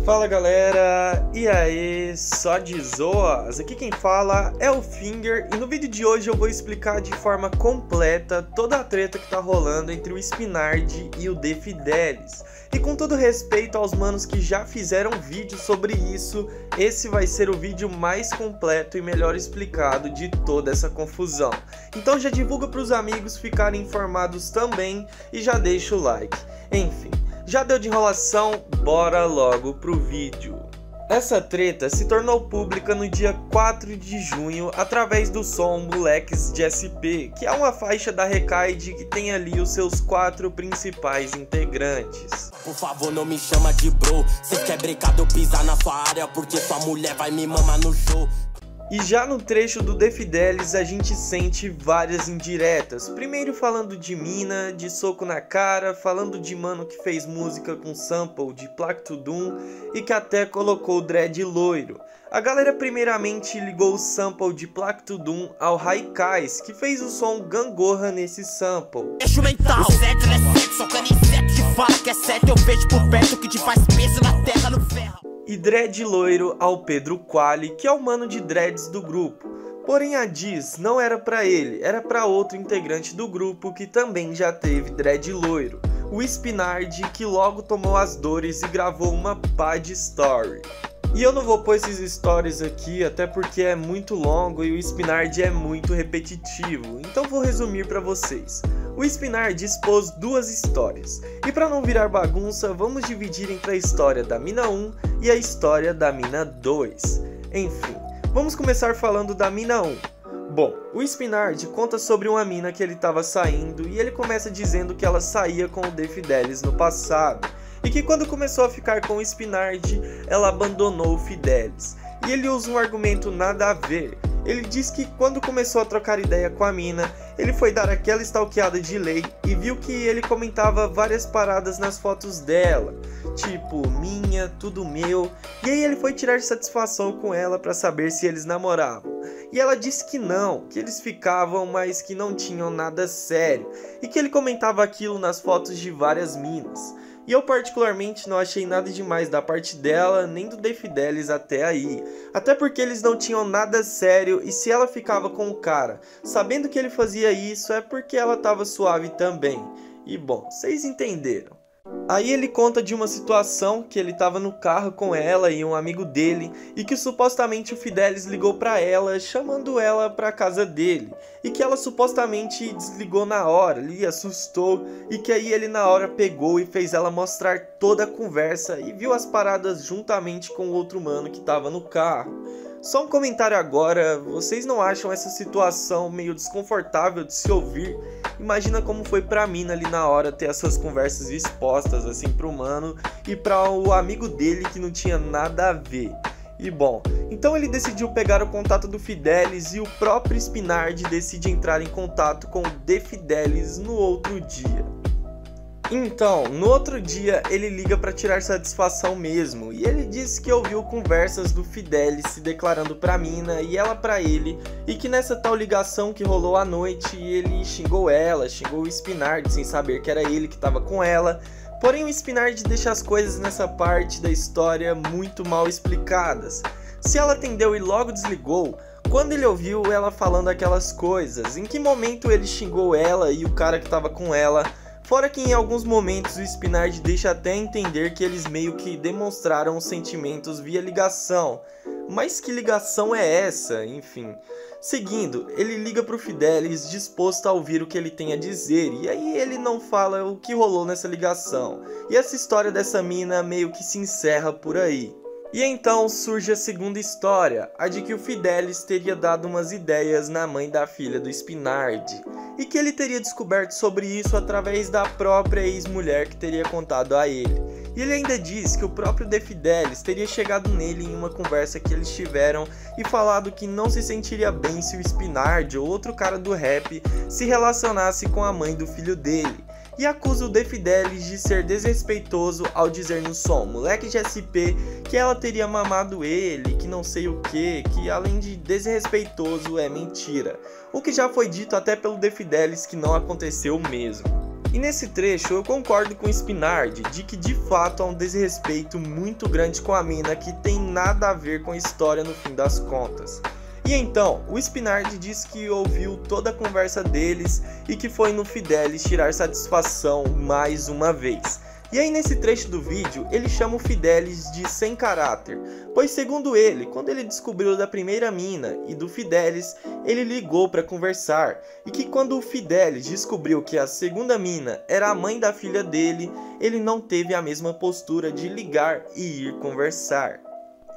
Fala galera, e aí, só de zoas? Aqui quem fala é o Finger e no vídeo de hoje eu vou explicar de forma completa toda a treta que tá rolando entre o Spinard e o The Fidelis. E com todo respeito aos manos que já fizeram vídeo sobre isso, esse vai ser o vídeo mais completo e melhor explicado de toda essa confusão. Então já divulga pros amigos ficarem informados também e já deixa o like. Enfim. Já deu de enrolação, bora logo pro vídeo. Essa treta se tornou pública no dia 4 de junho através do som Moleques de SP, que é uma faixa da Recaide que tem ali os seus 4 principais integrantes. Por favor, não me chama de bro, cê quer brincar de eu pisar na sua área porque sua mulher vai me mamar no show. E já no trecho do The Fidelis a gente sente várias indiretas, primeiro falando de mina, de soco na cara, falando de mano que fez música com sample de Plactudum e que até colocou o dread loiro. A galera primeiramente ligou o sample de Plactudum ao Raikais, que fez o som Gangorra nesse sample. Eixo mental, o certo não é certo, só caniceto te fala que é certo, eu vejo por perto que te faz peso na terra no ferro. E dread loiro ao Pedro Quali, que é o mano de dreads do grupo. Porém a diss não era pra ele, era pra outro integrante do grupo que também já teve dread loiro, o Spinard, que logo tomou as dores e gravou uma pá de story. E eu não vou pôr esses stories aqui, até porque é muito longo e o Spinard é muito repetitivo, então vou resumir pra vocês. O Spinard expôs duas histórias, e para não virar bagunça, vamos dividir entre a história da mina 1 e a história da mina 2. Enfim, vamos começar falando da mina 1. Bom, o Spinard conta sobre uma mina que ele estava saindo e ele começa dizendo que ela saía com o The Fidelis no passado, e que quando começou a ficar com o Spinard, ela abandonou o Fidelis. E ele usa um argumento nada a ver. Ele diz que quando começou a trocar ideia com a mina, ele foi dar aquela stalkeada de lei e viu que ele comentava várias paradas nas fotos dela, tipo, minha, tudo meu, e aí ele foi tirar satisfação com ela para saber se eles namoravam. E ela disse que não, que eles ficavam, mas que não tinham nada sério, e que ele comentava aquilo nas fotos de várias minas. E eu particularmente não achei nada demais da parte dela, nem do The Fidelis até aí. Até porque eles não tinham nada sério e se ela ficava com o cara, sabendo que ele fazia isso, é porque ela tava suave também. E bom, vocês entenderam. Aí ele conta de uma situação que ele tava no carro com ela e um amigo dele e que supostamente o Fidelis ligou pra ela, chamando ela pra casa dele, e que ela supostamente desligou na hora, lhe assustou, e que aí ele na hora pegou e fez ela mostrar toda a conversa e viu as paradas juntamente com o outro mano que tava no carro. Só um comentário agora, vocês não acham essa situação meio desconfortável de se ouvir? Imagina como foi pra mina ali na hora ter essas conversas expostas assim pro mano e pra o amigo dele que não tinha nada a ver. E bom, então ele decidiu pegar o contato do Fidelis e o próprio Spinard decide entrar em contato com o The Fidelis no outro dia. Então, no outro dia ele liga para tirar satisfação mesmo, e ele disse que ouviu conversas do Fidelis se declarando pra mina e ela pra ele, e que nessa tal ligação que rolou à noite ele xingou ela, xingou o Spinard sem saber que era ele que tava com ela. Porém o Spinard deixa as coisas nessa parte da história muito mal explicadas. Se ela atendeu e logo desligou, quando ele ouviu ela falando aquelas coisas, em que momento ele xingou ela e o cara que tava com ela? Fora que em alguns momentos o Spinard deixa até entender que eles meio que demonstraram sentimentos via ligação. Mas que ligação é essa? Enfim. Seguindo, ele liga pro Fidelis disposto a ouvir o que ele tem a dizer, e aí ele não fala o que rolou nessa ligação. E essa história dessa mina meio que se encerra por aí. E então surge a segunda história, a de que o Fidelis teria dado umas ideias na mãe da filha do Spinard, e que ele teria descoberto sobre isso através da própria ex-mulher que teria contado a ele. E ele ainda diz que o próprio The Fidelis teria chegado nele em uma conversa que eles tiveram e falado que não se sentiria bem se o Spinard ou outro cara do rap se relacionasse com a mãe do filho dele. E acusa o The Fidelis de ser desrespeitoso ao dizer no som Moleque de SP que ela teria mamado ele, que não sei o que além de desrespeitoso é mentira. O que já foi dito até pelo The Fidelis que não aconteceu mesmo. E nesse trecho eu concordo com o Spinardi de que de fato há um desrespeito muito grande com a mina que tem nada a ver com a história no fim das contas. E então, o Spinardi diz que ouviu toda a conversa deles e que foi no Fidelis tirar satisfação mais uma vez. E aí nesse trecho do vídeo, ele chama o Fidelis de sem caráter, pois segundo ele, quando ele descobriu da primeira mina e do Fidelis, ele ligou para conversar, e que quando o Fidelis descobriu que a segunda mina era a mãe da filha dele, ele não teve a mesma postura de ligar e ir conversar.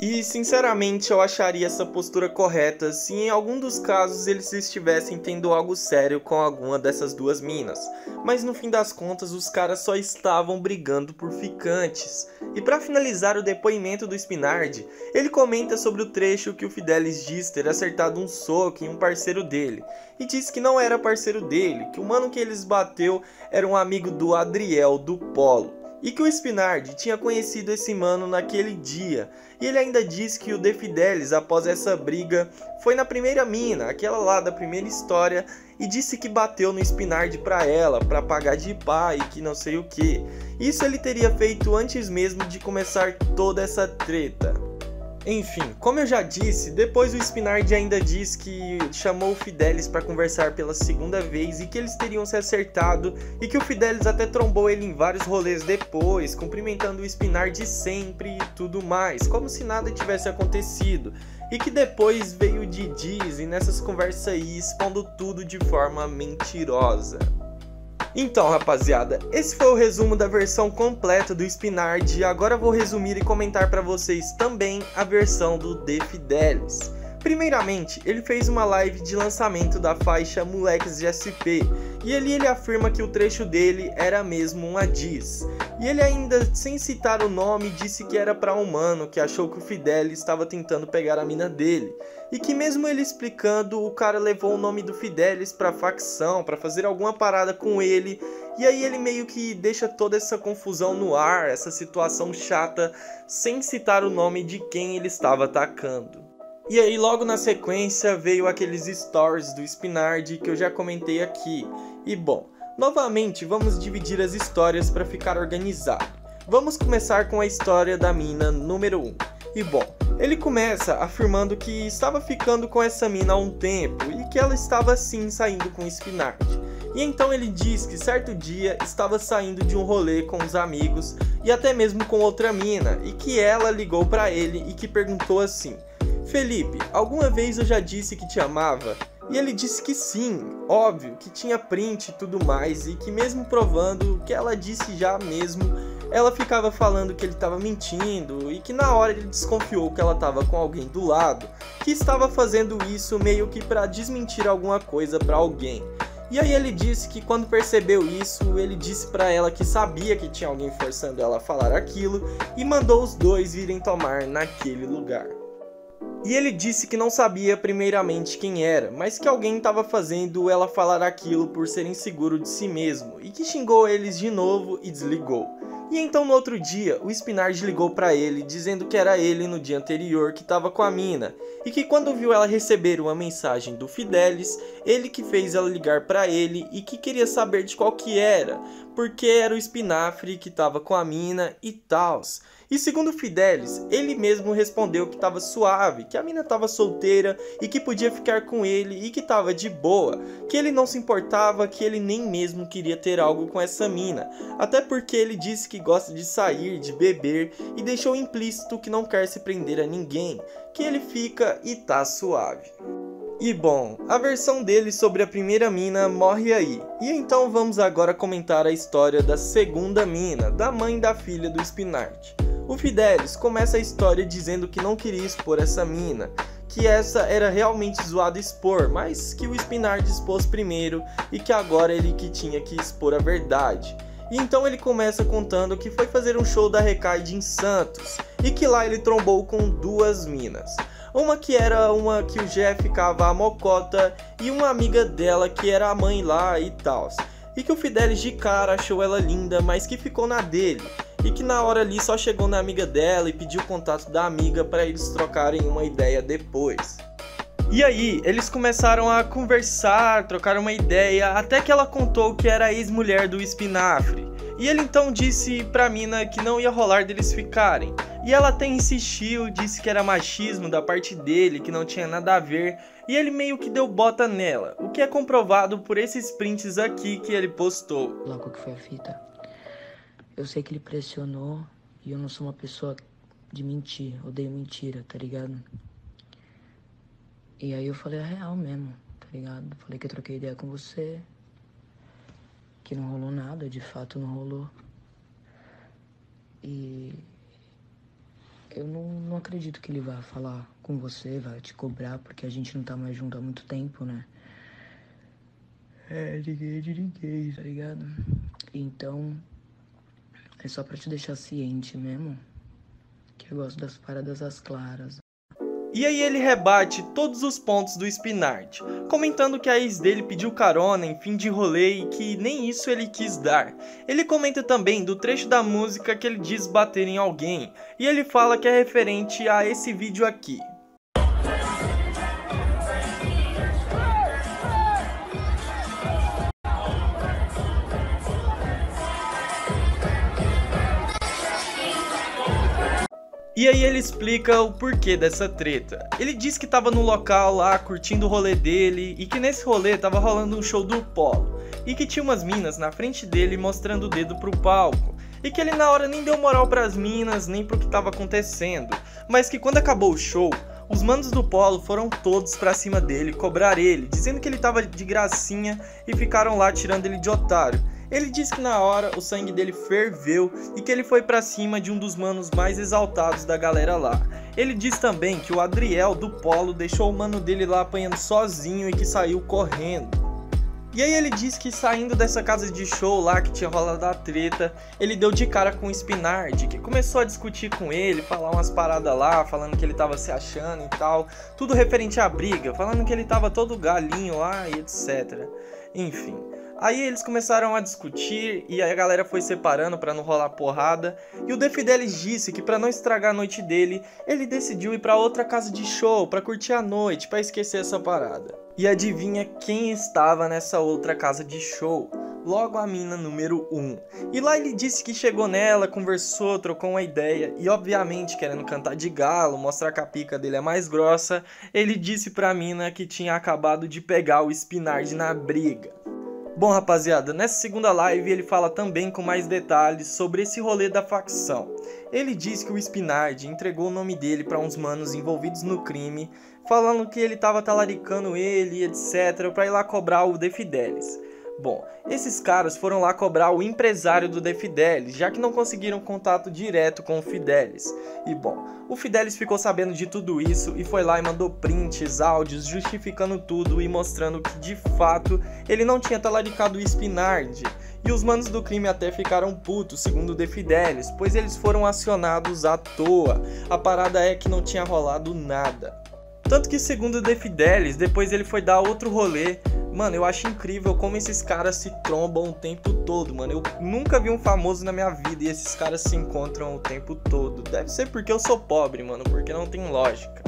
E sinceramente eu acharia essa postura correta se em algum dos casos eles estivessem tendo algo sério com alguma dessas duas minas. Mas no fim das contas os caras só estavam brigando por ficantes. E para finalizar o depoimento do Spinardi, ele comenta sobre o trecho que o Fidelis diz ter acertado um soco em um parceiro dele. E diz que não era parceiro dele, que o mano que eles bateu era um amigo do Adriel do Polo. E que o Spinardi tinha conhecido esse mano naquele dia. E ele ainda diz que o De Fidelis, após essa briga, foi na primeira mina, aquela lá da primeira história, e disse que bateu no Spinardi pra ela, pra pagar de pai e que não sei o que. Isso ele teria feito antes mesmo de começar toda essa treta. Enfim, como eu já disse, depois o Spinardi ainda diz que chamou o Fidelis para conversar pela segunda vez e que eles teriam se acertado e que o Fidelis até trombou ele em vários rolês depois, cumprimentando o Spinardi sempre e tudo mais, como se nada tivesse acontecido. E que depois veio o Didiz e nessas conversas aí expondo tudo de forma mentirosa. Então rapaziada, esse foi o resumo da versão completa do Spinardi. Agora vou resumir e comentar para vocês também a versão do De Fidelis. Primeiramente, ele fez uma live de lançamento da faixa Moleques de SP, e ali ele afirma que o trecho dele era mesmo uma diss. E ele ainda, sem citar o nome, disse que era para um mano que achou que o Fidelis estava tentando pegar a mina dele. E que mesmo ele explicando, o cara levou o nome do Fidelis pra facção, pra fazer alguma parada com ele. E aí ele meio que deixa toda essa confusão no ar, essa situação chata, sem citar o nome de quem ele estava atacando. E aí logo na sequência veio aqueles stories do Spinardi que eu já comentei aqui. E bom, novamente vamos dividir as histórias para ficar organizado. Vamos começar com a história da mina número 1. E bom, ele começa afirmando que estava ficando com essa mina há um tempo e que ela estava sim saindo com o Spinardi. E então ele diz que certo dia estava saindo de um rolê com os amigos e até mesmo com outra mina, e que ela ligou para ele e que perguntou assim: Felipe, alguma vez eu já disse que te amava? E ele disse que sim, óbvio, que tinha print e tudo mais, e que mesmo provando que ela disse já mesmo, ela ficava falando que ele estava mentindo, e que na hora ele desconfiou que ela estava com alguém do lado, que estava fazendo isso meio que para desmentir alguma coisa para alguém. E aí ele disse que quando percebeu isso, ele disse para ela que sabia que tinha alguém forçando ela a falar aquilo, e mandou os dois virem tomar naquele lugar. E ele disse que não sabia primeiramente quem era, mas que alguém estava fazendo ela falar aquilo por ser inseguro de si mesmo, e que xingou eles de novo e desligou. E então no outro dia, o Spinardi ligou para ele dizendo que era ele no dia anterior que estava com a mina, e que quando viu ela receber uma mensagem do Fidelis, ele que fez ela ligar para ele e que queria saber de qual que era, porque era o Espinafre que estava com a mina e tals. E segundo o Fidelis, ele mesmo respondeu que estava suave, que a mina estava solteira e que podia ficar com ele e que estava de boa, que ele não se importava, que ele nem mesmo queria ter algo com essa mina, até porque ele disse que gosta de sair, de beber e deixou implícito que não quer se prender a ninguém, que ele fica e tá suave. E bom, a versão dele sobre a primeira mina morre aí. E então vamos agora comentar a história da segunda mina, da mãe da filha do Spinardi. O Fidelis começa a história dizendo que não queria expor essa mina, que essa era realmente zoado expor, mas que o Spinardi expôs primeiro e que agora ele que tinha que expor a verdade. E então ele começa contando que foi fazer um show da Recaide em Santos e que lá ele trombou com duas minas. Uma que era uma que o Jeff ficava a mocota e uma amiga dela que era a mãe lá e tal. E que o Fidelis de cara achou ela linda, mas que ficou na dele. E que na hora ali só chegou na amiga dela e pediu o contato da amiga para eles trocarem uma ideia depois. E aí, eles começaram a conversar, trocar uma ideia, até que ela contou que era a ex-mulher do espinafre. E ele então disse pra mina que não ia rolar deles ficarem. E ela até insistiu, disse que era machismo da parte dele, que não tinha nada a ver. E ele meio que deu bota nela, o que é comprovado por esses prints aqui que ele postou. Lá qual que foi a fita? Eu sei que ele pressionou e eu não sou uma pessoa de mentir, odeio mentira, tá ligado? E aí eu falei a real mesmo, tá ligado? Falei que eu troquei ideia com você, que não rolou nada, de fato não rolou. E eu não acredito que ele vá falar com você, vai te cobrar, porque a gente não tá mais junto há muito tempo, né? Ninguém, tá ligado? Então, é só pra te deixar ciente mesmo, que eu gosto das paradas às claras. E aí ele rebate todos os pontos do Spinard, comentando que a ex dele pediu carona em fim de rolê e que nem isso ele quis dar. Ele comenta também do trecho da música que ele diz bater em alguém, e ele fala que é referente a esse vídeo aqui. E aí ele explica o porquê dessa treta. Ele diz que tava no local lá, curtindo o rolê dele, e que nesse rolê tava rolando um show do Polo, e que tinha umas minas na frente dele mostrando o dedo pro palco, e que ele na hora nem deu moral pras minas, nem pro que tava acontecendo, mas que quando acabou o show, os manos do Polo foram todos pra cima dele cobrar ele, dizendo que ele tava de gracinha e ficaram lá tirando ele de otário. Ele diz que na hora o sangue dele ferveu e que ele foi pra cima de um dos manos mais exaltados da galera lá. Ele diz também que o Adriel do Polo deixou o mano dele lá apanhando sozinho e que saiu correndo. E aí ele diz que saindo dessa casa de show lá que tinha rolado a treta, ele deu de cara com o Spinard, que começou a discutir com ele, falar umas paradas lá, falando que ele tava se achando e tal, tudo referente à briga, falando que ele tava todo galinho lá e etc. Enfim. Aí eles começaram a discutir e aí a galera foi separando pra não rolar porrada. E o The Fidelis disse que pra não estragar a noite dele, ele decidiu ir pra outra casa de show pra curtir a noite, pra esquecer essa parada. E adivinha quem estava nessa outra casa de show? Logo a mina número 1. E lá ele disse que chegou nela, conversou, trocou uma ideia e obviamente querendo cantar de galo, mostrar que a pica dele é mais grossa, ele disse pra mina que tinha acabado de pegar o Spinard na briga. Bom rapaziada, nessa segunda live ele fala também com mais detalhes sobre esse rolê da facção. Ele diz que o Spinard entregou o nome dele para uns manos envolvidos no crime, falando que ele tava talaricando ele, etc, para ir lá cobrar o The Fidelis. Bom, esses caras foram lá cobrar o empresário do The Fidelis, já que não conseguiram contato direto com o Fidelis. E bom, o Fidelis ficou sabendo de tudo isso e foi lá e mandou prints, áudios, justificando tudo e mostrando que de fato ele não tinha talaricado o Spinard. E os manos do crime até ficaram putos, segundo o The Fidelis, pois eles foram acionados à toa. A parada é que não tinha rolado nada. Tanto que segundo o The Fidelis, depois ele foi dar outro rolê. Mano, eu acho incrível como esses caras se trombam o tempo todo, mano. Eu nunca vi um famoso na minha vida e esses caras se encontram o tempo todo. Deve ser porque eu sou pobre, mano, porque não tem lógica.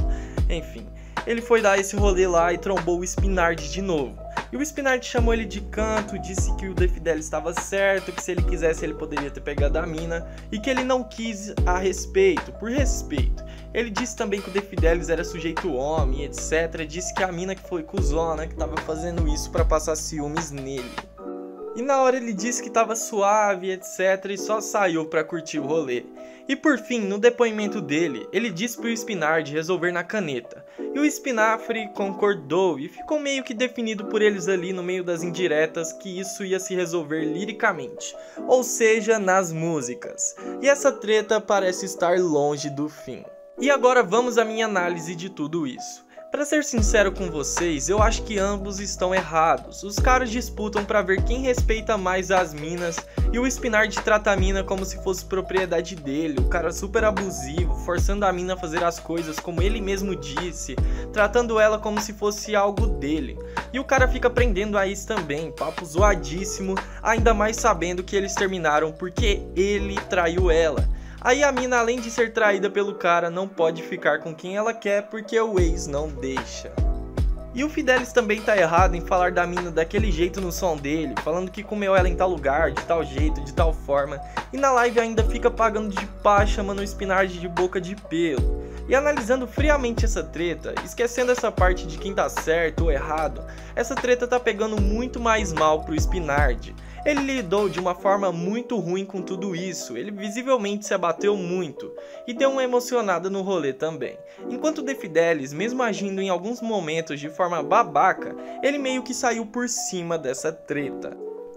Enfim, ele foi dar esse rolê lá e trombou o Spinard de novo. E o Spinard chamou ele de canto, disse que o The Fidelis estava certo, que se ele quisesse ele poderia ter pegado a mina e que ele não quis a respeito, por respeito. Ele disse também que o The Fidelis era sujeito homem, etc. Disse que a mina que foi cuzona, que tava fazendo isso pra passar ciúmes nele. E na hora ele disse que tava suave, etc. E só saiu pra curtir o rolê. E por fim, no depoimento dele, ele disse pro Spinard resolver na caneta. E o Spinafre concordou e ficou meio que definido por eles ali no meio das indiretas que isso ia se resolver liricamente, ou seja, nas músicas. E essa treta parece estar longe do fim. E agora vamos à minha análise de tudo isso. Pra ser sincero com vocês, eu acho que ambos estão errados. Os caras disputam pra ver quem respeita mais as minas e o Spinard trata a mina como se fosse propriedade dele. O cara super abusivo, forçando a mina a fazer as coisas como ele mesmo disse, tratando ela como se fosse algo dele. E o cara fica prendendo a ex também, papo zoadíssimo, ainda mais sabendo que eles terminaram porque ele traiu ela. Aí a mina, além de ser traída pelo cara, não pode ficar com quem ela quer porque o ex não deixa. E o Fidelis também tá errado em falar da mina daquele jeito no som dele, falando que comeu ela em tal lugar, de tal jeito, de tal forma, e na live ainda fica pagando de pá, chamando o Spinard de boca de pelo. E analisando friamente essa treta, esquecendo essa parte de quem tá certo ou errado, essa treta tá pegando muito mais mal pro Spinard. Ele lidou de uma forma muito ruim com tudo isso, ele visivelmente se abateu muito, e deu uma emocionada no rolê também. Enquanto o The Fidelis, mesmo agindo em alguns momentos de forma babaca, ele meio que saiu por cima dessa treta.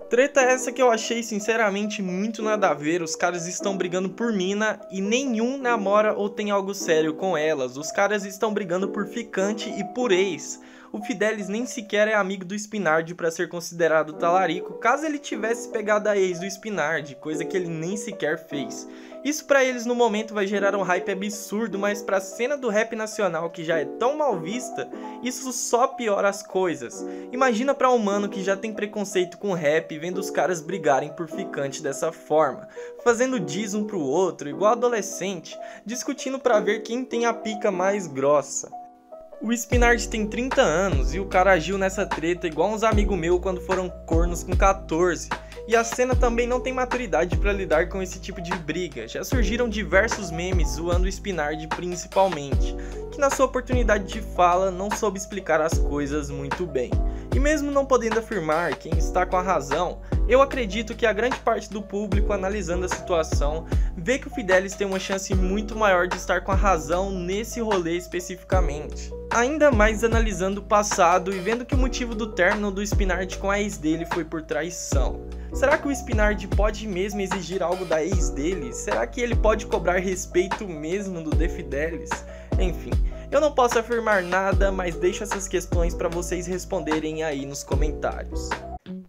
Treta essa que eu achei sinceramente muito nada a ver, os caras estão brigando por mina e nenhum namora ou tem algo sério com elas, os caras estão brigando por ficante e por ex. O Fidelis nem sequer é amigo do Spinard para ser considerado talarico, caso ele tivesse pegado a ex do Spinard, coisa que ele nem sequer fez. Isso pra eles no momento vai gerar um hype absurdo, mas pra cena do rap nacional que já é tão mal vista, isso só piora as coisas. Imagina pra um mano que já tem preconceito com rap vendo os caras brigarem por ficante dessa forma, fazendo diss um pro outro, igual adolescente, discutindo pra ver quem tem a pica mais grossa. O Spinard tem 30 anos e o cara agiu nessa treta igual uns amigos meus quando foram cornos com 14. E a cena também não tem maturidade para lidar com esse tipo de briga. Já surgiram diversos memes zoando o Spinard principalmente, que na sua oportunidade de fala não soube explicar as coisas muito bem. E mesmo não podendo afirmar quem está com a razão, eu acredito que a grande parte do público analisando a situação vê que o Fidelis tem uma chance muito maior de estar com a razão nesse rolê especificamente. Ainda mais analisando o passado e vendo que o motivo do término do Spinard com a ex dele foi por traição. Será que o Spinard pode mesmo exigir algo da ex dele? Será que ele pode cobrar respeito mesmo do The Fidelis? Enfim, eu não posso afirmar nada, mas deixo essas questões para vocês responderem aí nos comentários.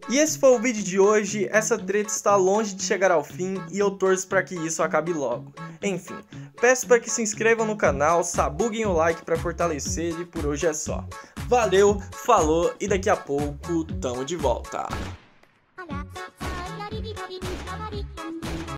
E esse foi o vídeo de hoje, essa treta está longe de chegar ao fim e eu torço para que isso acabe logo. Enfim, peço para que se inscrevam no canal, sabuguem o like para fortalecer e por hoje é só. Valeu, falou e daqui a pouco tamo de volta.